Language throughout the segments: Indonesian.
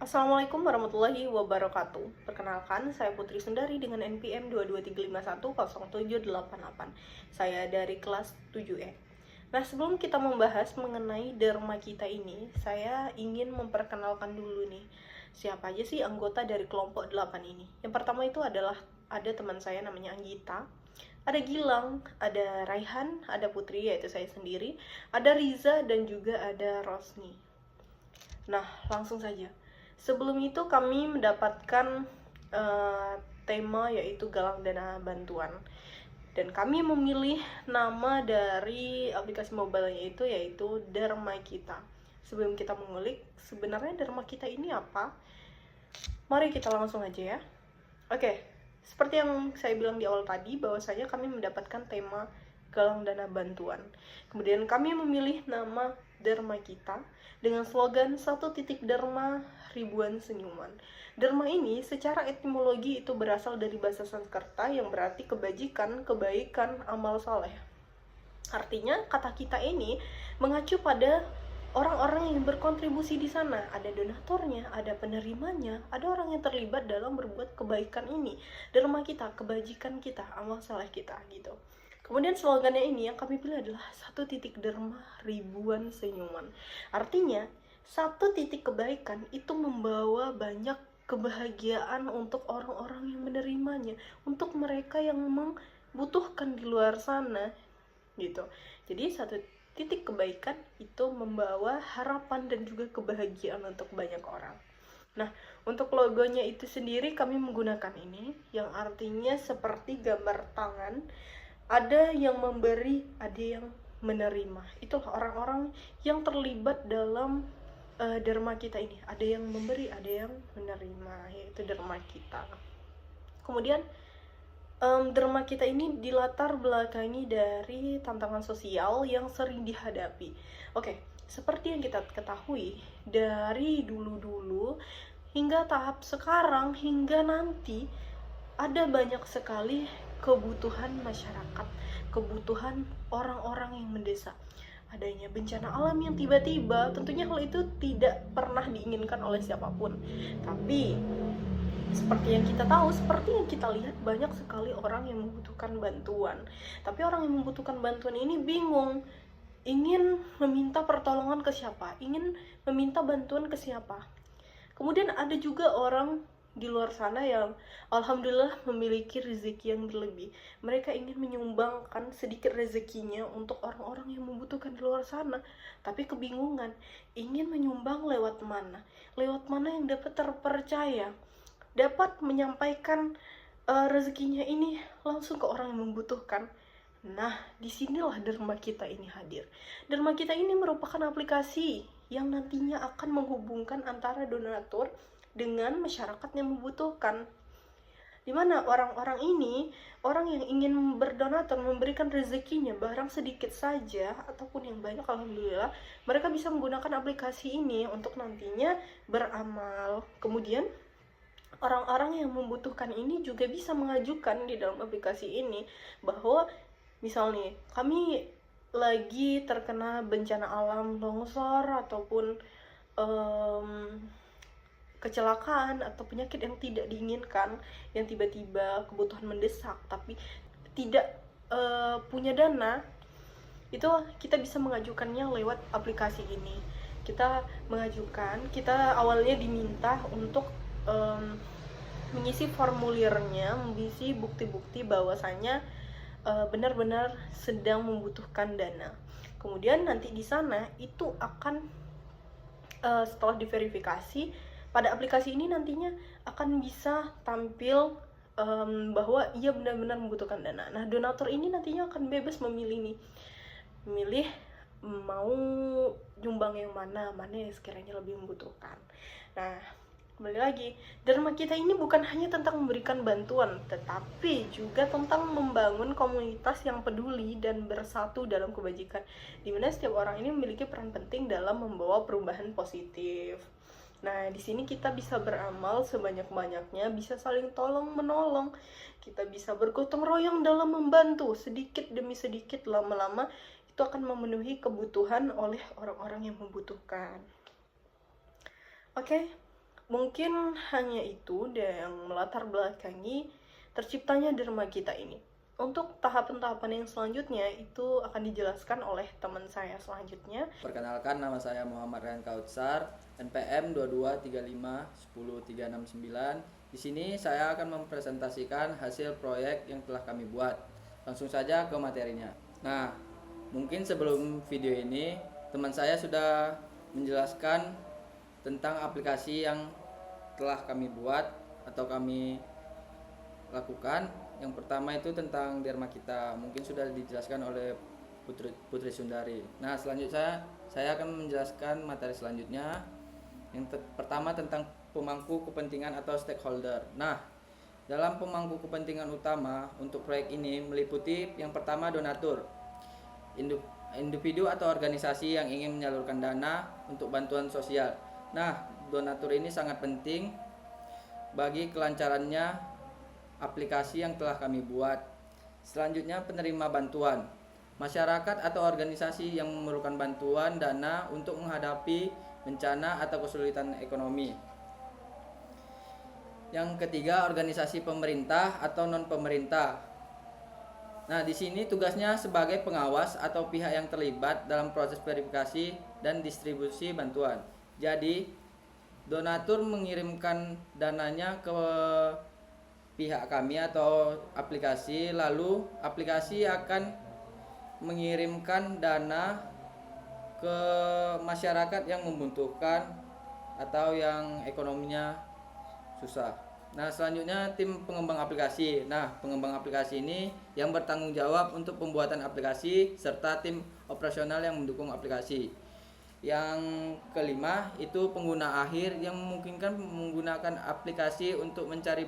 Assalamualaikum warahmatullahi wabarakatuh. Perkenalkan, saya Putri Sundari dengan NPM 223510788. Saya dari kelas 7E. Nah, sebelum kita membahas mengenai Dharma kita ini, saya ingin memperkenalkan dulu nih, siapa aja sih anggota dari kelompok 8 ini. Yang pertama itu adalah ada teman saya namanya Anggita, ada Gilang, ada Raihan, ada Putri yaitu saya sendiri, ada Riza dan juga ada Rosni. Nah, langsung saja. Sebelum itu kami mendapatkan tema yaitu galang dana bantuan. Dan kami memilih nama dari aplikasi mobile yaitu Dharma Kita. Sebelum kita mengulik, sebenarnya Dharma Kita ini apa? Mari kita langsung aja ya. Oke, seperti yang saya bilang di awal tadi, bahwasanya kami mendapatkan tema galang dana bantuan. Kemudian kami memilih nama Dharma Kita dengan slogan satu titik Dharma ribuan senyuman. Dharma ini secara etimologi itu berasal dari bahasa Sanskerta yang berarti kebajikan, kebaikan, amal soleh. Artinya kata kita ini mengacu pada orang-orang yang berkontribusi di sana. Ada donaturnya, ada penerimanya, ada orang yang terlibat dalam berbuat kebaikan ini. Dharma kita, kebajikan kita, amal saleh kita gitu. Kemudian slogannya ini yang kami pilih adalah satu titik dharma ribuan senyuman. Artinya satu titik kebaikan itu membawa banyak kebahagiaan untuk orang-orang yang menerimanya, untuk mereka yang membutuhkan di luar sana gitu. Jadi satu titik kebaikan itu membawa harapan dan juga kebahagiaan untuk banyak orang. Nah, untuk logonya itu sendiri kami menggunakan ini yang artinya seperti gambar tangan, ada yang memberi, ada yang menerima. Itulah orang-orang yang terlibat dalam dharma kita ini. Ada yang memberi, ada yang menerima, yaitu dharma kita. Kemudian drama kita ini dilatar belakangi dari tantangan sosial yang sering dihadapi. Oke, seperti yang kita ketahui, dari dulu-dulu hingga tahap sekarang hingga nanti ada banyak sekali kebutuhan masyarakat, kebutuhan orang-orang yang mendesak. Adanya bencana alam yang tiba-tiba, tentunya hal itu tidak pernah diinginkan oleh siapapun. Tapi seperti yang kita tahu, seperti yang kita lihat, banyak sekali orang yang membutuhkan bantuan. Tapi orang yang membutuhkan bantuan ini bingung, ingin meminta pertolongan ke siapa, ingin meminta bantuan ke siapa. Kemudian ada juga orang di luar sana yang alhamdulillah memiliki rezeki yang berlebih. Mereka ingin menyumbangkan sedikit rezekinya untuk orang-orang yang membutuhkan di luar sana, tapi kebingungan, ingin menyumbang lewat mana? Lewat mana yang dapat terpercaya? Dapat menyampaikan rezekinya ini langsung ke orang yang membutuhkan. Nah, disinilah Dharma Kita ini hadir. Dharma Kita ini merupakan aplikasi yang nantinya akan menghubungkan antara donatur dengan masyarakat yang membutuhkan. Di mana orang-orang ini, orang yang ingin berdonatur, memberikan rezekinya, barang sedikit saja ataupun yang banyak, alhamdulillah, mereka bisa menggunakan aplikasi ini untuk nantinya beramal. Kemudian orang-orang yang membutuhkan ini juga bisa mengajukan di dalam aplikasi ini bahwa misalnya kami lagi terkena bencana alam, longsor ataupun kecelakaan atau penyakit yang tidak diinginkan, yang tiba-tiba kebutuhan mendesak tapi tidak punya dana, itu kita bisa mengajukannya lewat aplikasi ini. Kita mengajukan, kita awalnya diminta untuk mengisi formulirnya, mengisi bukti-bukti bahwasanya benar-benar sedang membutuhkan dana. Kemudian nanti di sana itu akan setelah diverifikasi pada aplikasi ini nantinya akan bisa tampil bahwa ia benar-benar membutuhkan dana. Nah, donatur ini nantinya akan bebas memilih mau nyumbang yang mana yang sekiranya lebih membutuhkan. Nah, kembali lagi, Dharma kita ini bukan hanya tentang memberikan bantuan, tetapi juga tentang membangun komunitas yang peduli dan bersatu dalam kebajikan, di mana setiap orang ini memiliki peran penting dalam membawa perubahan positif. Nah, di sini kita bisa beramal sebanyak-banyaknya, bisa saling tolong-menolong, kita bisa bergotong royong dalam membantu, sedikit demi sedikit, lama-lama itu akan memenuhi kebutuhan oleh orang-orang yang membutuhkan. Oke, Mungkin hanya itu yang melatar belakangi terciptanya Dharma Kita ini. Untuk tahapan-tahapan yang selanjutnya itu akan dijelaskan oleh teman saya selanjutnya. Perkenalkan, nama saya Muhammad Ryan Kautsar, NPM 2235103669. Di sini saya akan mempresentasikan hasil proyek yang telah kami buat. Langsung saja ke materinya. Nah, mungkin sebelum video ini teman saya sudah menjelaskan tentang aplikasi yang telah kami buat atau kami lakukan. Yang pertama itu tentang Dharma Kita, mungkin sudah dijelaskan oleh Putri Sundari. Nah, selanjutnya saya akan menjelaskan materi selanjutnya. Yang pertama tentang pemangku kepentingan atau stakeholder. Nah, dalam pemangku kepentingan utama untuk proyek ini meliputi yang pertama donatur, individu atau organisasi yang ingin menyalurkan dana untuk bantuan sosial. Nah, donatur ini sangat penting bagi kelancarannya aplikasi yang telah kami buat. Selanjutnya penerima bantuan, masyarakat atau organisasi yang memerlukan bantuan dana untuk menghadapi bencana atau kesulitan ekonomi. Yang ketiga, organisasi pemerintah atau non pemerintah. Nah, di sini tugasnya sebagai pengawas atau pihak yang terlibat dalam proses verifikasi dan distribusi bantuan. Jadi, donatur mengirimkan dananya ke pihak kami atau aplikasi, lalu aplikasi akan mengirimkan dana ke masyarakat yang membutuhkan atau yang ekonominya susah. Nah, selanjutnya tim pengembang aplikasi. Nah, pengembang aplikasi ini yang bertanggung jawab untuk pembuatan aplikasi serta tim operasional yang mendukung aplikasi. Yang kelima itu pengguna akhir yang memungkinkan menggunakan aplikasi untuk mencari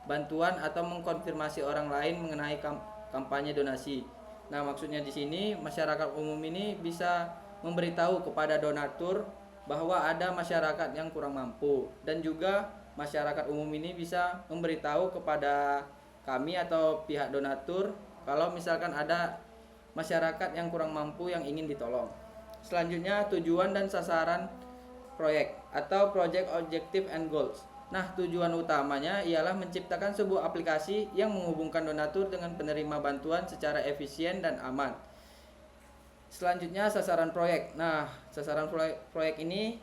bantuan atau mengkonfirmasi orang lain mengenai kampanye donasi. Nah, maksudnya di sini masyarakat umum ini bisa memberitahu kepada donatur bahwa ada masyarakat yang kurang mampu, dan juga masyarakat umum ini bisa memberitahu kepada kami atau pihak donatur kalau misalkan ada masyarakat yang kurang mampu yang ingin ditolong. Selanjutnya tujuan dan sasaran proyek atau project objective and goals. Nah, tujuan utamanya ialah menciptakan sebuah aplikasi yang menghubungkan donatur dengan penerima bantuan secara efisien dan aman. Selanjutnya sasaran proyek. Nah, sasaran proyek ini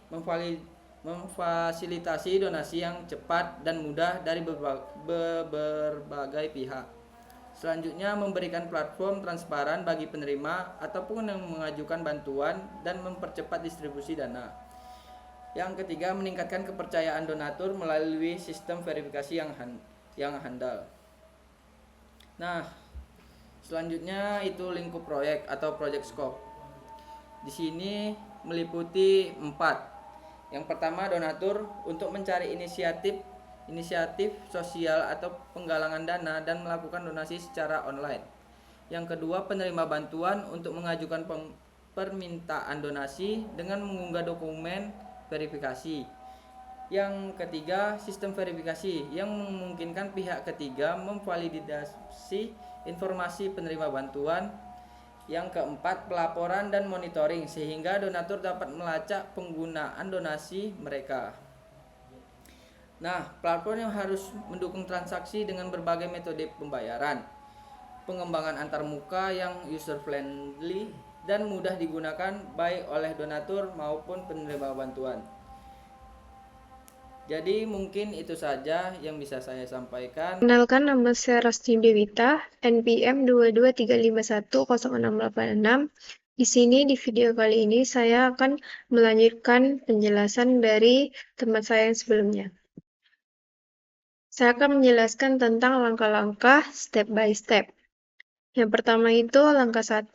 memfasilitasi donasi yang cepat dan mudah dari berbagai pihak. Selanjutnya memberikan platform transparan bagi penerima ataupun yang mengajukan bantuan dan mempercepat distribusi dana. Yang ketiga, meningkatkan kepercayaan donatur melalui sistem verifikasi yang handal. Nah, selanjutnya itu lingkup proyek atau project scope. Di sini meliputi 4. Yang pertama, donatur untuk mencari inisiatif sosial atau penggalangan dana dan melakukan donasi secara online. Yang kedua, penerima bantuan untuk mengajukan permintaan donasi dengan mengunggah dokumen verifikasi. Yang ketiga, sistem verifikasi yang memungkinkan pihak ketiga memvalidasi informasi penerima bantuan. Yang keempat, pelaporan dan monitoring sehingga donatur dapat melacak penggunaan donasi mereka. Nah, platform yang harus mendukung transaksi dengan berbagai metode pembayaran, pengembangan antarmuka yang user friendly dan mudah digunakan baik oleh donatur maupun penerima bantuan. Jadi mungkin itu saja yang bisa saya sampaikan. Kenalkan, nama saya Rasti Dewita, NPM 2235106886. Di sini di video kali ini saya akan melanjutkan penjelasan dari teman saya yang sebelumnya. Saya akan menjelaskan tentang langkah-langkah step by step. Yang pertama itu langkah 1,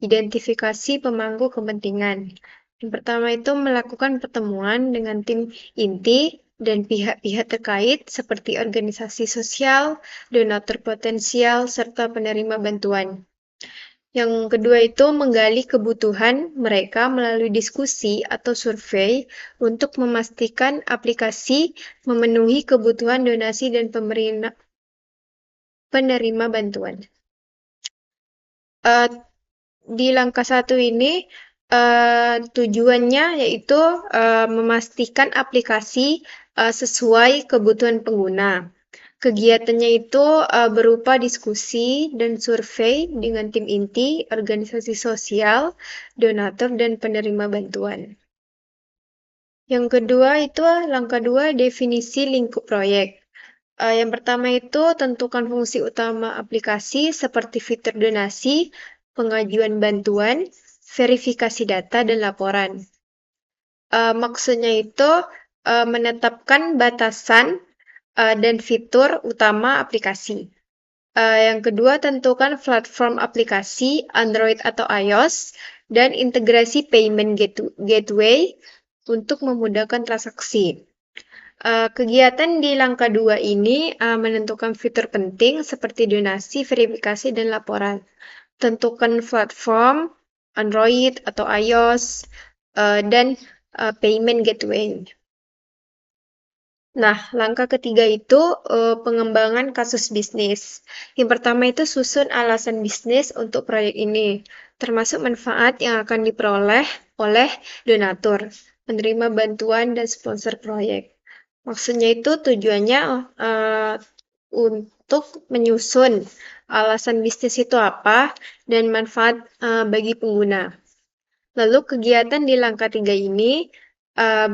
identifikasi pemangku kepentingan. Yang pertama itu melakukan pertemuan dengan tim inti dan pihak-pihak terkait seperti organisasi sosial, donatur potensial, serta penerima bantuan. Yang kedua itu menggali kebutuhan mereka melalui diskusi atau survei untuk memastikan aplikasi memenuhi kebutuhan donasi dan penerima bantuan. Di langkah 1 ini tujuannya yaitu memastikan aplikasi sesuai kebutuhan pengguna. Kegiatannya itu berupa diskusi dan survei dengan tim inti, organisasi sosial, donatur, dan penerima bantuan. Yang kedua itu langkah 2, definisi lingkup proyek. Yang pertama itu tentukan fungsi utama aplikasi seperti fitur donasi, pengajuan bantuan, verifikasi data, dan laporan. Maksudnya itu menetapkan batasan dan fitur utama aplikasi. Yang kedua, tentukan platform aplikasi Android atau iOS dan integrasi payment gateway untuk memudahkan transaksi. Kegiatan di langkah 2 ini menentukan fitur penting seperti donasi, verifikasi, dan laporan. Tentukan platform Android atau iOS dan payment gateway. Nah, langkah ketiga itu pengembangan kasus bisnis. Yang pertama itu susun alasan bisnis untuk proyek ini, termasuk manfaat yang akan diperoleh oleh donatur, penerima bantuan, dan sponsor proyek. Maksudnya itu tujuannya untuk menyusun alasan bisnis itu apa dan manfaat bagi pengguna. Lalu kegiatan di langkah 3 ini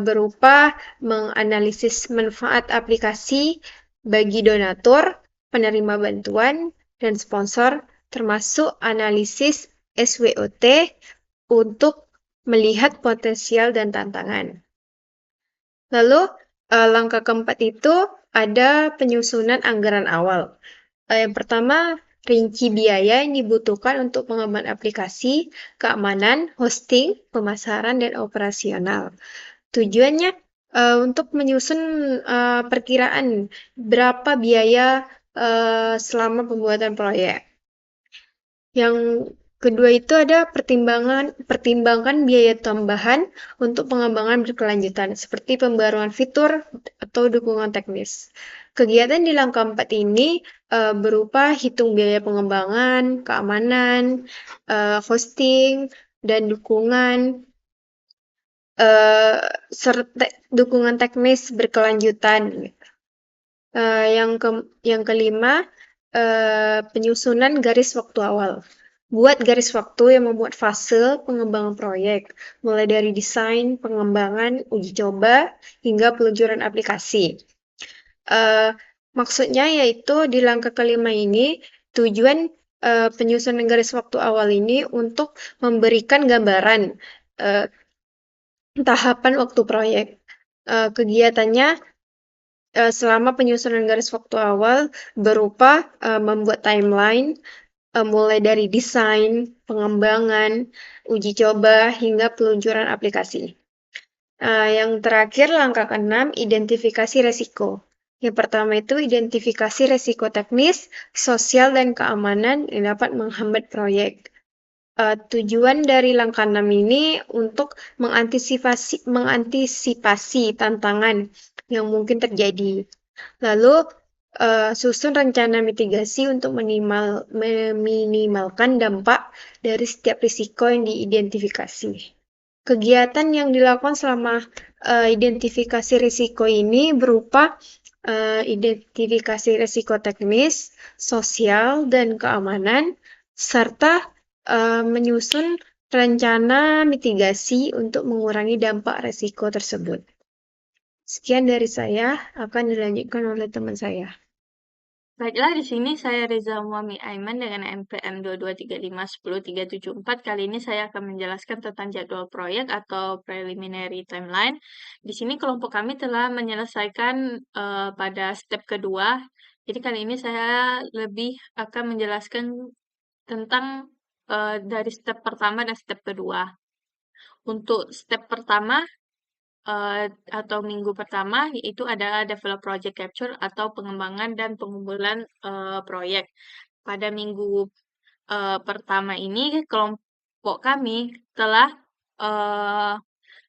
berupa menganalisis manfaat aplikasi bagi donatur, penerima bantuan, dan sponsor, termasuk analisis SWOT untuk melihat potensial dan tantangan. Lalu langkah keempat itu ada penyusunan anggaran awal. Yang pertama, rinci biaya yang dibutuhkan untuk pengembangan aplikasi, keamanan, hosting, pemasaran, dan operasional. Tujuannya untuk menyusun perkiraan berapa biaya selama pembuatan proyek. Yang kedua itu ada pertimbangan biaya tambahan untuk pengembangan berkelanjutan, seperti pembaruan fitur atau dukungan teknis. Kegiatan di langkah 4 ini berupa hitung biaya pengembangan, keamanan, hosting, dan dukungan serta dukungan teknis berkelanjutan. Yang kelima, penyusunan garis waktu awal. Buat garis waktu yang memuat fase pengembangan proyek, mulai dari desain, pengembangan, uji coba, hingga peluncuran aplikasi. Maksudnya yaitu di langkah kelima ini, tujuan penyusunan garis waktu awal ini untuk memberikan gambaran tahapan waktu proyek. Kegiatannya selama penyusunan garis waktu awal berupa membuat timeline, mulai dari desain, pengembangan, uji coba, hingga peluncuran aplikasi. Yang terakhir, langkah ke-6, identifikasi resiko. Yang pertama itu identifikasi resiko teknis, sosial, dan keamanan yang dapat menghambat proyek. Tujuan dari langkah 6 ini untuk mengantisipasi tantangan yang mungkin terjadi. Lalu, susun rencana mitigasi untuk meminimalkan dampak dari setiap risiko yang diidentifikasi. Kegiatan yang dilakukan selama identifikasi risiko ini berupa identifikasi risiko teknis, sosial, dan keamanan, serta menyusun rencana mitigasi untuk mengurangi dampak risiko tersebut. Sekian dari saya, akan dilanjutkan oleh teman saya. Baiklah, di sini saya Reza Umami Aiman dengan NPM 2235103774. Kali ini saya akan menjelaskan tentang jadwal proyek atau preliminary timeline. Di sini kelompok kami telah menyelesaikan pada step kedua. Jadi kali ini saya lebih akan menjelaskan tentang dari step pertama dan step kedua. Untuk step pertama atau minggu pertama yaitu adalah develop project capture atau pengembangan dan pengumpulan proyek. Pada minggu pertama ini kelompok kami telah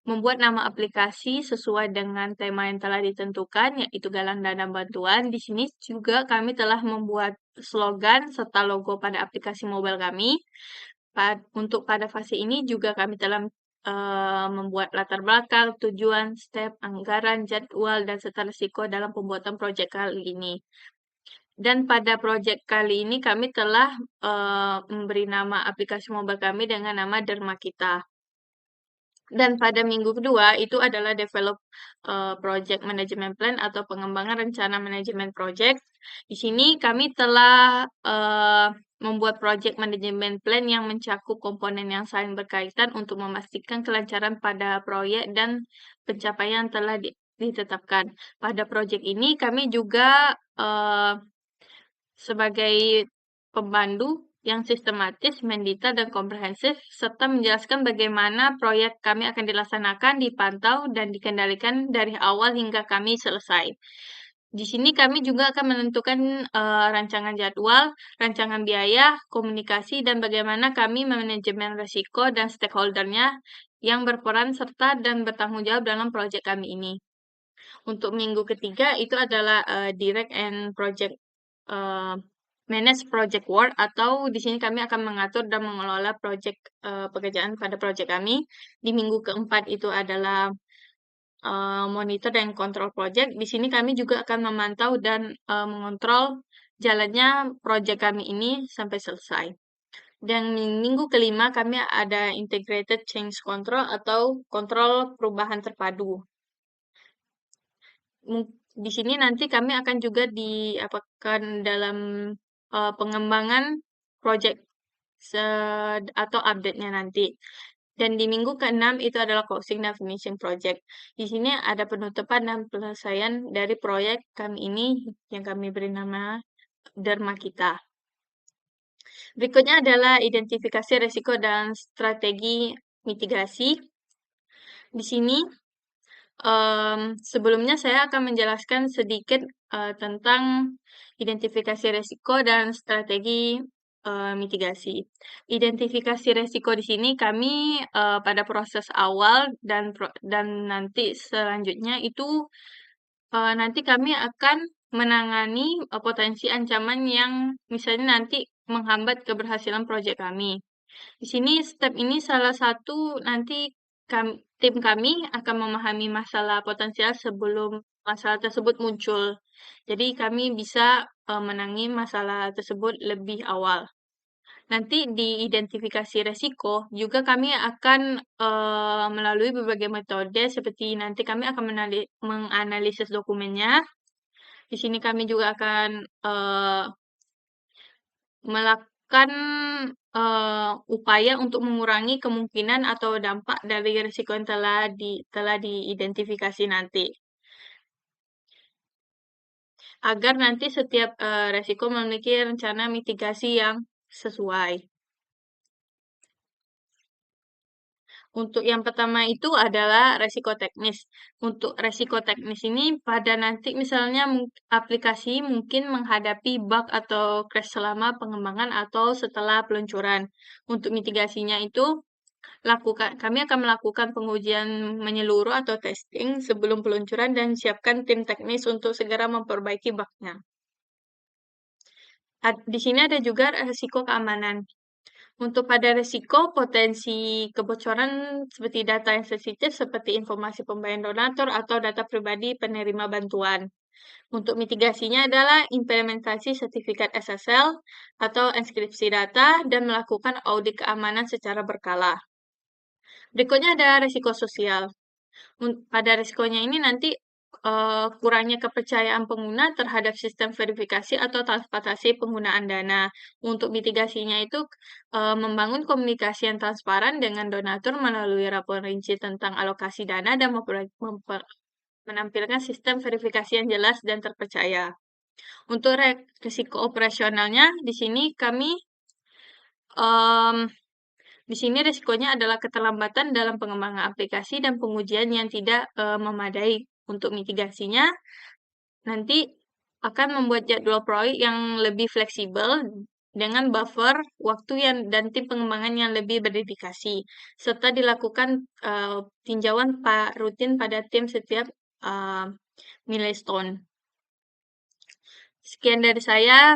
membuat nama aplikasi sesuai dengan tema yang telah ditentukan yaitu galang dana bantuan. Di sini juga kami telah membuat slogan serta logo pada aplikasi mobile kami. Untuk pada fase ini juga kami telah membuat latar belakang, tujuan, step, anggaran, jadwal, dan serta risiko dalam pembuatan proyek kali ini. Dan pada proyek kali ini kami telah memberi nama aplikasi mobile kami dengan nama Derma Kita. Dan pada minggu kedua itu adalah develop project management plan atau pengembangan rencana manajemen project. Di sini kami telah membuat project management plan yang mencakup komponen yang saling berkaitan untuk memastikan kelancaran pada proyek dan pencapaian telah ditetapkan. Pada proyek ini kami juga sebagai pembantu yang sistematis, mendetail, dan komprehensif, serta menjelaskan bagaimana proyek kami akan dilaksanakan, dipantau, dan dikendalikan dari awal hingga kami selesai. Di sini kami juga akan menentukan rancangan jadwal, rancangan biaya, komunikasi, dan bagaimana kami manajemen risiko dan stakeholder-nya yang berperan serta dan bertanggung jawab dalam proyek kami ini. Untuk minggu ketiga itu adalah direct and project manage project work, atau di sini kami akan mengatur dan mengelola project pekerjaan pada project kami. Di minggu keempat itu adalah monitor dan kontrol project. Di sini kami juga akan memantau dan mengontrol jalannya project kami ini sampai selesai. Dan minggu kelima kami ada integrated change control atau kontrol perubahan terpadu. Di sini nanti kami akan juga diapakan dalam pengembangan project atau update-nya nanti. Dan di minggu ke-6 itu adalah closing dan finishing project. Di sini ada penutupan dan penyelesaian dari proyek kami ini yang kami beri nama Derma Kita. Berikutnya adalah identifikasi risiko dan strategi mitigasi. Di sini sebelumnya saya akan menjelaskan sedikit tentang identifikasi risiko dan strategi mitigasi. Identifikasi risiko di sini kami pada proses awal dan nanti selanjutnya itu nanti kami akan menangani potensi ancaman yang misalnya nanti menghambat keberhasilan proyek kami. Di sini step ini salah satu nanti tim kami akan memahami masalah potensial sebelum masalah tersebut muncul. Jadi kami bisa menangani masalah tersebut lebih awal. Nanti di identifikasi resiko juga kami akan melalui berbagai metode, seperti nanti kami akan menganalisis dokumennya. Di sini kami juga akan melakukan upaya untuk mengurangi kemungkinan atau dampak dari risiko yang telah diidentifikasi nanti. Agar nanti setiap risiko memiliki rencana mitigasi yang sesuai. Untuk yang pertama itu adalah resiko teknis. Untuk resiko teknis ini pada nanti misalnya aplikasi mungkin menghadapi bug atau crash selama pengembangan atau setelah peluncuran. Untuk mitigasinya itu kami akan melakukan pengujian menyeluruh atau testing sebelum peluncuran dan siapkan tim teknis untuk segera memperbaiki bug-nya. Di sini ada juga resiko keamanan. Untuk pada risiko potensi kebocoran seperti data yang sensitif seperti informasi pembayaran donatur atau data pribadi penerima bantuan. Untuk mitigasinya adalah implementasi sertifikat SSL atau enkripsi data dan melakukan audit keamanan secara berkala. Berikutnya ada risiko sosial. Pada risikonya ini nanti kurangnya kepercayaan pengguna terhadap sistem verifikasi atau transportasi penggunaan dana. Untuk mitigasinya itu membangun komunikasi yang transparan dengan donatur melalui rapor rinci tentang alokasi dana dan menampilkan sistem verifikasi yang jelas dan terpercaya. Untuk risiko operasionalnya, di sini kami di sini risikonya adalah keterlambatan dalam pengembangan aplikasi dan pengujian yang tidak memadai. Untuk mitigasinya, nanti akan membuat jadwal proyek yang lebih fleksibel dengan buffer waktu dan tim pengembangan yang lebih berdedikasi, serta dilakukan tinjauan rutin pada tim setiap milestone. Sekian dari saya.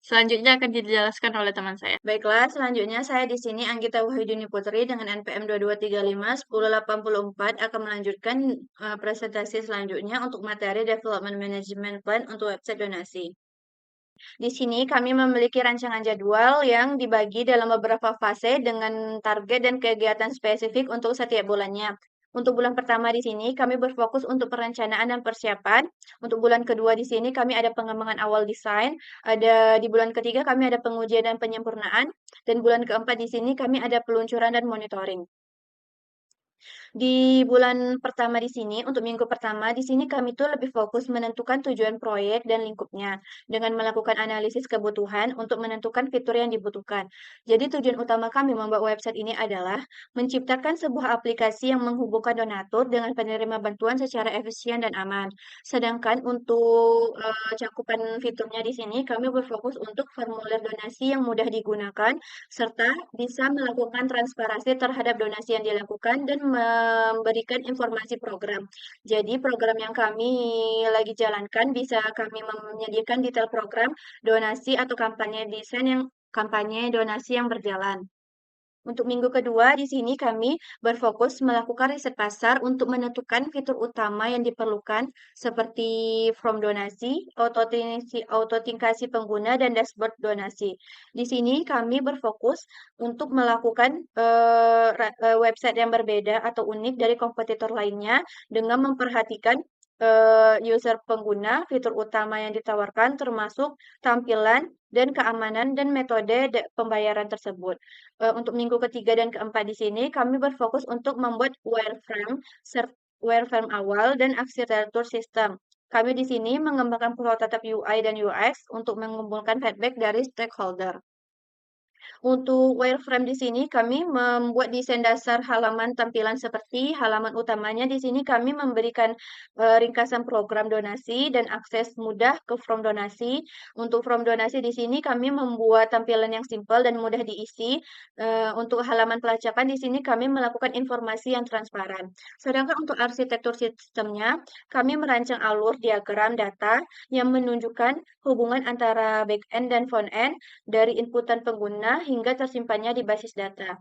Selanjutnya akan dijelaskan oleh teman saya. Baiklah, selanjutnya saya di sini Anggita Wahiduni Putri dengan NPM 2235 1084 akan melanjutkan presentasi selanjutnya untuk materi Development Management Plan untuk website donasi. Di sini kami memiliki rancangan jadwal yang dibagi dalam beberapa fase dengan target dan kegiatan spesifik untuk setiap bulannya. Untuk bulan pertama di sini kami berfokus untuk perencanaan dan persiapan. Untuk bulan kedua di sini kami ada pengembangan awal desain. Ada di bulan ketiga kami ada pengujian dan penyempurnaan. Dan bulan keempat di sini kami ada peluncuran dan monitoring. Di bulan pertama di sini, untuk minggu pertama di sini kami tuh lebih fokus menentukan tujuan proyek dan lingkupnya dengan melakukan analisis kebutuhan untuk menentukan fitur yang dibutuhkan. Jadi tujuan utama kami membuat website ini adalah menciptakan sebuah aplikasi yang menghubungkan donatur dengan penerima bantuan secara efisien dan aman. Sedangkan untuk cakupan fiturnya di sini kami berfokus untuk formulir donasi yang mudah digunakan serta bisa melakukan transparansi terhadap donasi yang dilakukan dan memberikan informasi program. Jadi program yang kami lagi jalankan bisa kami menyediakan detail program donasi atau kampanye donasi yang berjalan. Untuk minggu kedua, di sini kami berfokus melakukan riset pasar untuk menentukan fitur utama yang diperlukan seperti form donasi, autentikasi pengguna, dan dashboard donasi. Di sini kami berfokus untuk melakukan website yang berbeda atau unik dari kompetitor lainnya dengan memperhatikan user pengguna, fitur utama yang ditawarkan termasuk tampilan dan keamanan dan metode pembayaran tersebut. Untuk minggu ketiga dan keempat di sini kami berfokus untuk membuat wireframe awal dan arsitektur sistem. Kami di sini mengembangkan prototipe UI dan UX untuk mengumpulkan feedback dari stakeholder. Untuk wireframe di sini kami membuat desain dasar halaman tampilan seperti halaman utamanya di sini kami memberikan ringkasan program donasi dan akses mudah ke form donasi. Untuk form donasi di sini kami membuat tampilan yang simpel dan mudah diisi. Untuk halaman pelacakan di sini kami melakukan informasi yang transparan. Sedangkan untuk arsitektur sistemnya kami merancang alur diagram data yang menunjukkan hubungan antara back-end dan front-end dari inputan pengguna hingga tersimpannya di basis data.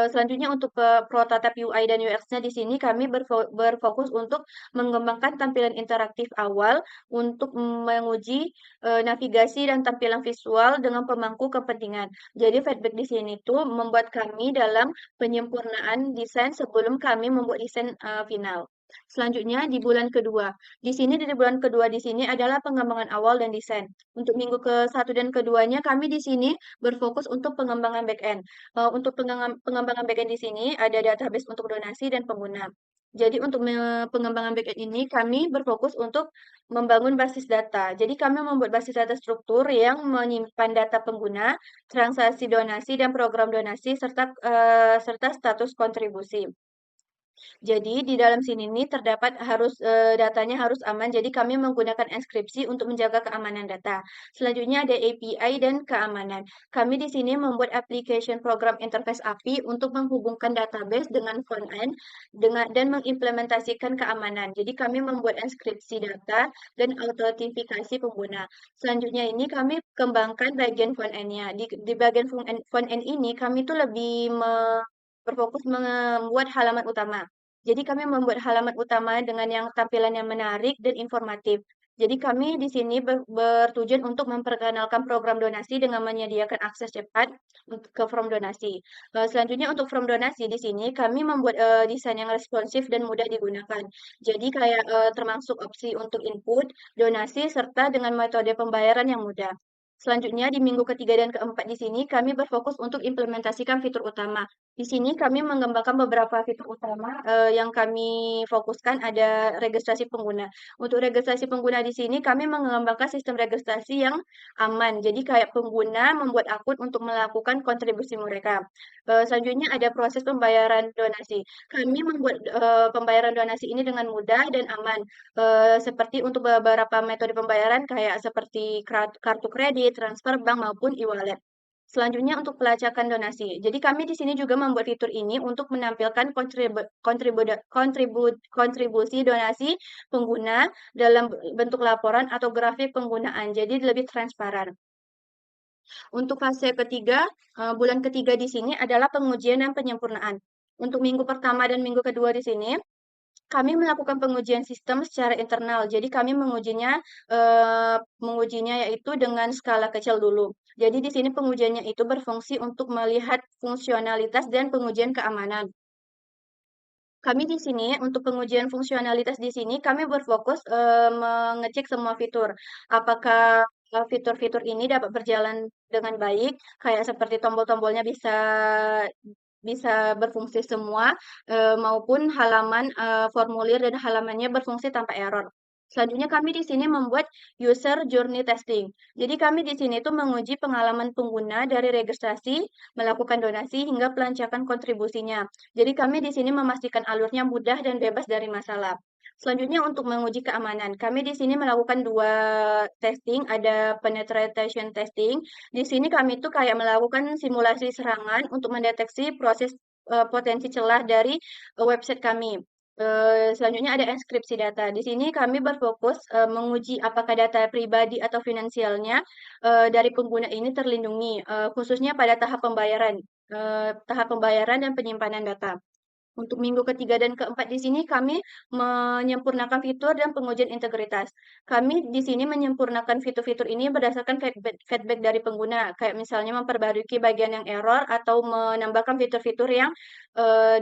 Selanjutnya untuk prototipe UI dan UX-nya di sini kami berfokus untuk mengembangkan tampilan interaktif awal untuk menguji navigasi dan tampilan visual dengan pemangku kepentingan. Jadi feedback di sini tuh membuat kami dalam penyempurnaan desain sebelum kami membuat desain final. Selanjutnya di bulan kedua. Di bulan kedua di sini adalah pengembangan awal dan desain. Untuk minggu ke-1 dan keduanya kami di sini berfokus untuk pengembangan back-end. Untuk pengembangan back-end di sini ada database untuk donasi dan pengguna. Jadi untuk pengembangan back-end ini kami berfokus untuk membangun basis data. Jadi kami membuat basis data struktur yang menyimpan data pengguna, transaksi donasi dan program donasi serta status kontribusi. Jadi di dalam sini nih terdapat datanya harus aman. Jadi kami menggunakan enkripsi untuk menjaga keamanan data. Selanjutnya ada API dan keamanan. Kami di sini membuat application program interface API untuk menghubungkan database dengan front-end dan mengimplementasikan keamanan. Jadi kami membuat enkripsi data dan autentifikasi pengguna. Selanjutnya ini kami kembangkan bagian front-end-nya. Di bagian front-end ini kami tuh lebih berfokus membuat halaman utama. Jadi kami membuat halaman utama dengan yang tampilan yang menarik dan informatif. Jadi kami di sini bertujuan untuk memperkenalkan program donasi dengan menyediakan akses cepat ke form donasi. Selanjutnya untuk form donasi di sini kami membuat desain yang responsif dan mudah digunakan. Jadi kayak termasuk opsi untuk input, donasi, serta dengan metode pembayaran yang mudah. Selanjutnya di minggu ketiga dan keempat di sini kami berfokus untuk implementasikan fitur utama. Di sini kami mengembangkan beberapa fitur utama yang kami fokuskan ada registrasi pengguna. Untuk registrasi pengguna di sini kami mengembangkan sistem registrasi yang aman. Jadi kayak pengguna membuat akun untuk melakukan kontribusi mereka. Selanjutnya ada proses pembayaran donasi. Kami membuat pembayaran donasi ini dengan mudah dan aman. Seperti untuk beberapa metode pembayaran kayak seperti kartu kredit, transfer bank maupun e-wallet. Selanjutnya untuk pelacakan donasi. Jadi kami di sini juga membuat fitur ini untuk menampilkan kontribusi donasi pengguna dalam bentuk laporan atau grafik penggunaan. Jadi lebih transparan. Untuk fase ketiga, bulan ketiga di sini adalah pengujian dan penyempurnaan. Untuk minggu pertama dan minggu kedua di sini, kami melakukan pengujian sistem secara internal. Jadi kami mengujinya yaitu dengan skala kecil dulu. Jadi di sini pengujiannya itu berfungsi untuk melihat fungsionalitas dan pengujian keamanan. Kami di sini untuk pengujian fungsionalitas di sini kami berfokus mengecek semua fitur. Apakah fitur-fitur ini dapat berjalan dengan baik, kayak seperti tombol-tombolnya bisa bisa berfungsi semua, maupun halaman formulir dan halamannya berfungsi tanpa error. Selanjutnya kami di sini membuat user journey testing. Jadi kami di sini tuh menguji pengalaman pengguna dari registrasi, melakukan donasi hingga pelancaran kontribusinya. Jadi kami di sini memastikan alurnya mudah dan bebas dari masalah. Selanjutnya untuk menguji keamanan, kami di sini melakukan dua testing, ada penetration testing. Di sini kami tuh kayak melakukan simulasi serangan untuk mendeteksi proses potensi celah dari website kami. Selanjutnya ada enkripsi data. Di sini kami berfokus menguji apakah data pribadi atau finansialnya dari pengguna ini terlindungi, khususnya pada tahap pembayaran dan penyimpanan data. Untuk minggu ketiga dan keempat di sini kami menyempurnakan fitur dan pengujian integritas. Kami di sini menyempurnakan fitur-fitur ini berdasarkan feedback dari pengguna, kayak misalnya memperbarui bagian yang error atau menambahkan fitur-fitur yang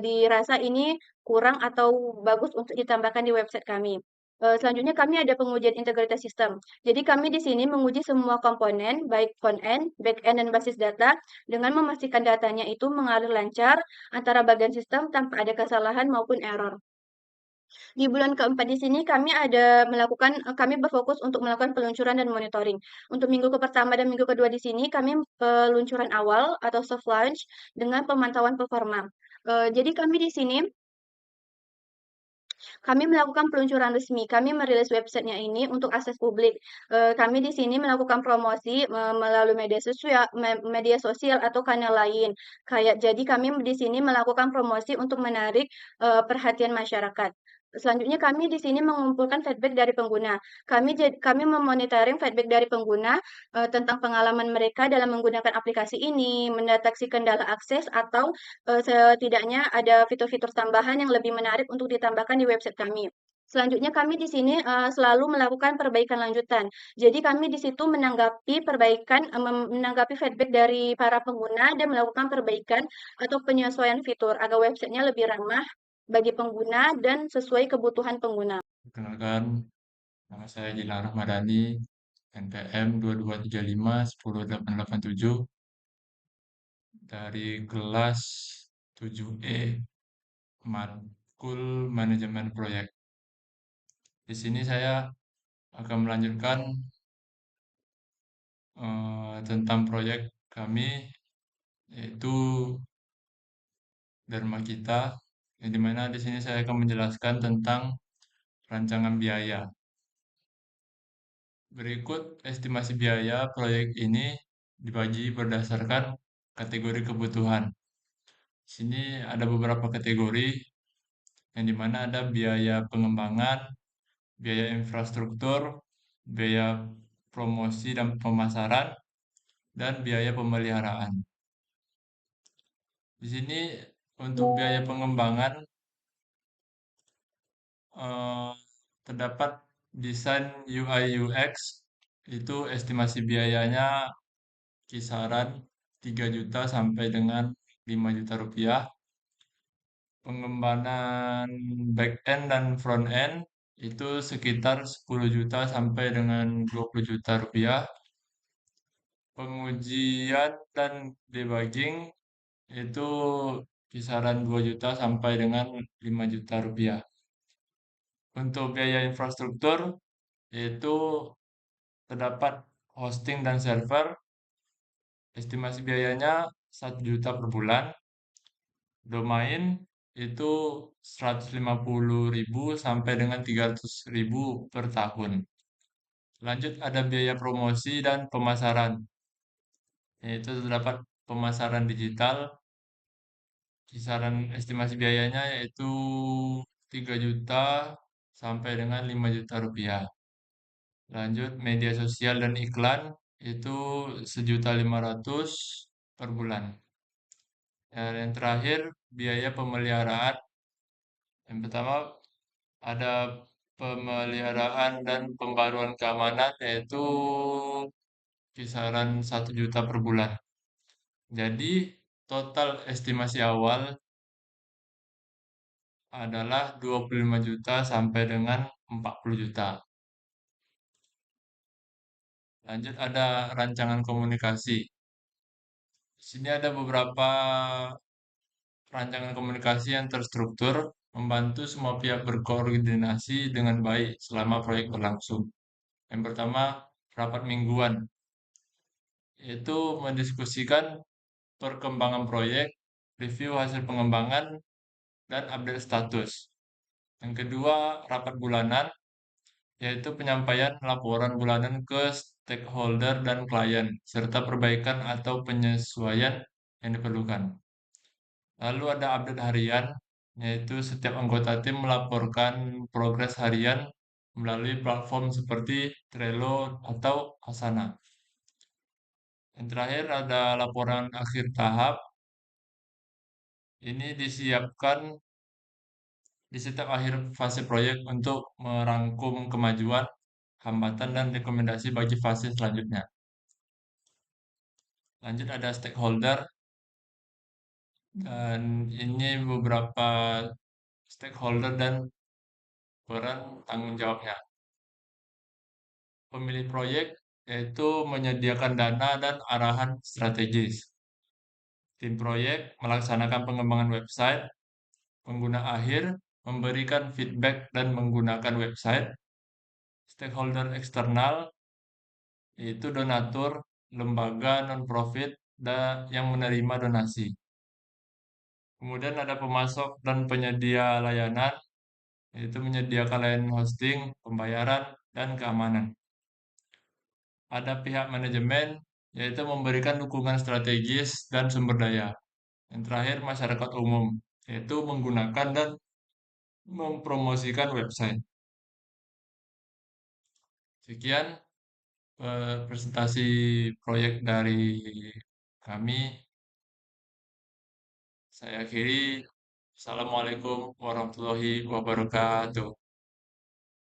dirasa ini kurang atau bagus untuk ditambahkan di website kami. Selanjutnya kami ada pengujian integritas sistem. Jadi kami di sini menguji semua komponen, baik front-end, back-end, dan basis data, dengan memastikan datanya itu mengalir lancar antara bagian sistem tanpa ada kesalahan maupun error. Di bulan keempat di sini kami berfokus untuk melakukan peluncuran dan monitoring. Untuk minggu pertama dan minggu kedua di sini kami peluncuran awal atau soft launch dengan pemantauan performa. Jadi kami melakukan peluncuran resmi. Kami merilis websitenya ini untuk akses publik. Kami di sini melakukan promosi melalui media sosial atau kanal lain. Jadi kami di sini melakukan promosi untuk menarik perhatian masyarakat. Selanjutnya kami di sini mengumpulkan feedback dari pengguna. Kami memonitoring feedback dari pengguna tentang pengalaman mereka dalam menggunakan aplikasi ini, mendeteksi kendala akses atau setidaknya ada fitur-fitur tambahan yang lebih menarik untuk ditambahkan di website kami. Selanjutnya kami di sini selalu melakukan perbaikan lanjutan. Jadi kami di situ menanggapi feedback dari para pengguna dan melakukan perbaikan atau penyesuaian fitur agar websitenya lebih ramah bagi pengguna dan sesuai kebutuhan pengguna. Perkenalkan, nama saya Jilang Rahmadani, NPM 2235 10887 dari kelas 7E Matkul Manajemen Proyek. Di sini saya akan melanjutkan tentang proyek kami, yaitu Dharma Kita, yang dimana di sini saya akan menjelaskan tentang rancangan biaya. Berikut estimasi biaya proyek ini dibagi berdasarkan kategori kebutuhan. Di sini ada beberapa kategori, yang dimana ada biaya pengembangan, biaya infrastruktur, biaya promosi dan pemasaran, dan biaya pemeliharaan. Di sini untuk biaya pengembangan eh, terdapat desain UI UX, itu estimasi biayanya kisaran 3 juta sampai dengan 5 juta rupiah. Pengembangan back end dan front end itu sekitar 10 juta sampai dengan 20 juta rupiah. Pengujian dan debugging itu kisaran 2 juta sampai dengan 5 juta rupiah. Untuk biaya infrastruktur yaitu terdapat hosting dan server, estimasi biayanya 1 juta per bulan. Domain itu 150.000 sampai dengan 300.000 per tahun. Lanjut ada biaya promosi dan pemasaran, yaitu terdapat pemasaran digital, kisaran estimasi biayanya yaitu 3 juta sampai dengan 5 juta rupiah. Lanjut media sosial dan iklan, itu 1.500.000 per bulan. Dan yang terakhir, biaya pemeliharaan. Yang pertama ada pemeliharaan dan pembaruan keamanan yaitu kisaran 1 juta per bulan. Jadi total estimasi awal adalah 25 juta sampai dengan 40 juta. Lanjut ada rancangan komunikasi. Di sini ada beberapa rancangan komunikasi yang terstruktur, membantu semua pihak berkoordinasi dengan baik selama proyek berlangsung. Yang pertama, rapat mingguan, yaitu mendiskusikan perkembangan proyek, review hasil pengembangan, dan update status. Yang kedua, rapat bulanan, yaitu penyampaian laporan bulanan ke stakeholder dan klien, serta perbaikan atau penyesuaian yang diperlukan. Lalu ada update harian, yaitu setiap anggota tim melaporkan progres harian melalui platform seperti Trello atau Asana. Yang terakhir ada laporan akhir tahap. Ini disiapkan di setiap akhir fase proyek untuk merangkum kemajuan, hambatan, dan rekomendasi bagi fase selanjutnya. Lanjut ada stakeholder, dan ini beberapa stakeholder dan peran tanggung jawabnya. Pemilik proyek yaitu menyediakan dana dan arahan strategis. Tim proyek melaksanakan pengembangan website, pengguna akhir memberikan feedback dan menggunakan website. Stakeholder eksternal yaitu donatur, lembaga non-profit yang menerima donasi. Kemudian ada pemasok dan penyedia layanan, yaitu menyediakan layanan hosting, pembayaran, dan keamanan. Ada pihak manajemen, yaitu memberikan dukungan strategis dan sumber daya. Yang terakhir, masyarakat umum, yaitu menggunakan dan mempromosikan website. Sekian presentasi proyek dari kami. Saya akhiri. Assalamualaikum warahmatullahi wabarakatuh.